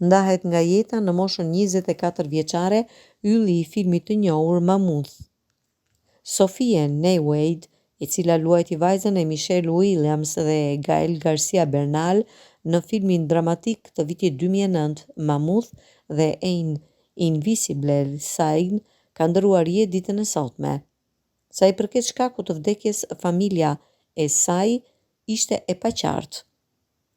Ndahet nga jeta në moshën 24 vjeçare ylli i filmit të njohur Mammoth. Sophia Ney-Wade, e cila luajti vajzën e Michelle Williams dhe Gael Garcia Bernal në filmin dramatik të vitit 2009 Mammoth dhe An Invisible Sign, ka ndëruar jetë ditën e sotme. Sa i përket shkakut të vdekjes, familja e saj ishte e paqartë.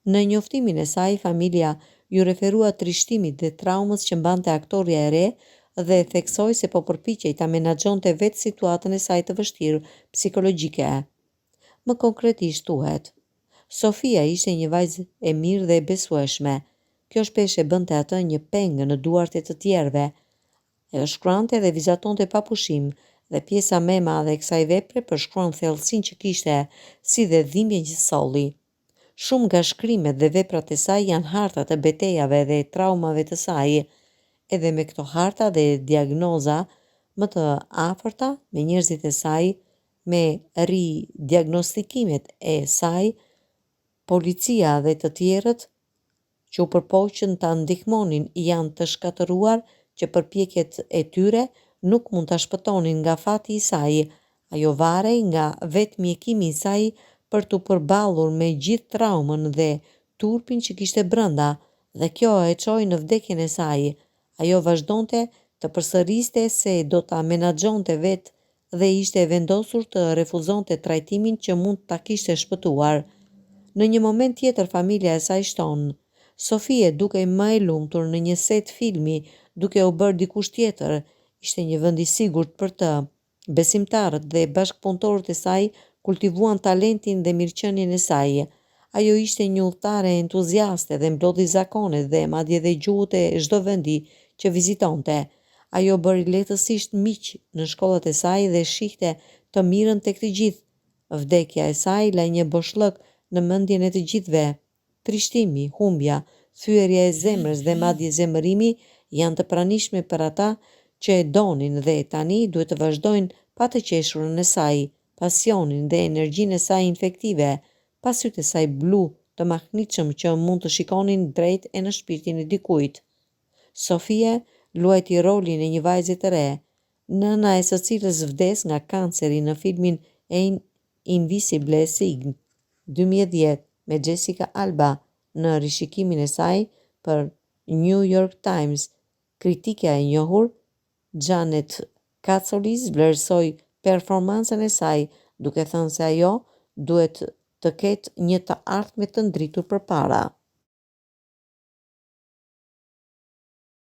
Në njoftimin e saj, familja ju referua trishtimit dhe traumës që mbante aktoria e re dhe theksoi se po përpiqej ta menaxhonte vetë situatën e saj të vështirë psikologjike. Më konkretisht thuhet: Sofia ishte një vajzë e mirë dhe e besueshme. Kjo shpesh e bënte atë një pengë në duart e të tjerëve. Ajo shkruante dhe vizatonte pa pushim, dhe pjesa më e madhe e kësaj vepre përshkruan thellësinë që kishte, si dhe dhimbjen që solli. Shumë nga shkrimet dhe veprat e saj janë harta të betejave dhe traumave të saj. Edhe me këto harta dhe diagnoza më të afërta me njerëzit e saj, me ridiagnostikimet e saj, policia dhe të tjerët që u përpoqën ta ndihmonin janë të shkatëruar që përpjekjet e tyre nuk mund ta shpëtonin nga fati i saj. Ajo varej nga vetë mjekimi i saj për të përballur me gjithë traumën dhe turpin që kishte brenda, dhe kjo e çoi në vdekjen e saj. Ajo vazhdonte të përsëriste se do ta menaxhonte vetë dhe ishte e vendosur të refuzonte trajtimin që mund ta kishte shpëtuar. Në një moment tjetër familja e saj shton: Sofie dukej më e lumtur në një set filmi, duke u bërë dikush tjetër. Ishte një vend i sigurt për të. Besimtarët dhe bashkëpunëtorët e saj kultivuan talentin dhe mirëqenien e saj. Ajo ishte një udhëtare entuziaste dhe mblodhi zakonet dhe madje dhe gjuhët e çdo vendi që vizitonte. Ajo bëri lehtësisht miq në shkollat e saj dhe shihte të mirën tek të gjithë. Vdekja e saj la një boshllëk në mendjen e të gjithëve. Trishtimi, humbja, thyerja e zemrës dhe madje zemërimi janë të pranishme për ata që e donin dhe tani duhet të vazhdojnë pa të qeshurën e saj, pasionin dhe energjinë e saj infektive, pa sytë e saj blu të mahnitshëm që mund të shikonin drejt e në shpirtin e dikujt. Sofia luajti rolin e një vajze të re, nëna e së cilës vdes nga kanceri në filmin An Invisible Sign 2010 me Jessica Alba në rishikimin e saj për New York Times. Kritikja e njohur Janet Katsolis vlerësoi performancën e saj, duke thënë se ajo duhet të ketë një të ardhme të ndritur përpara.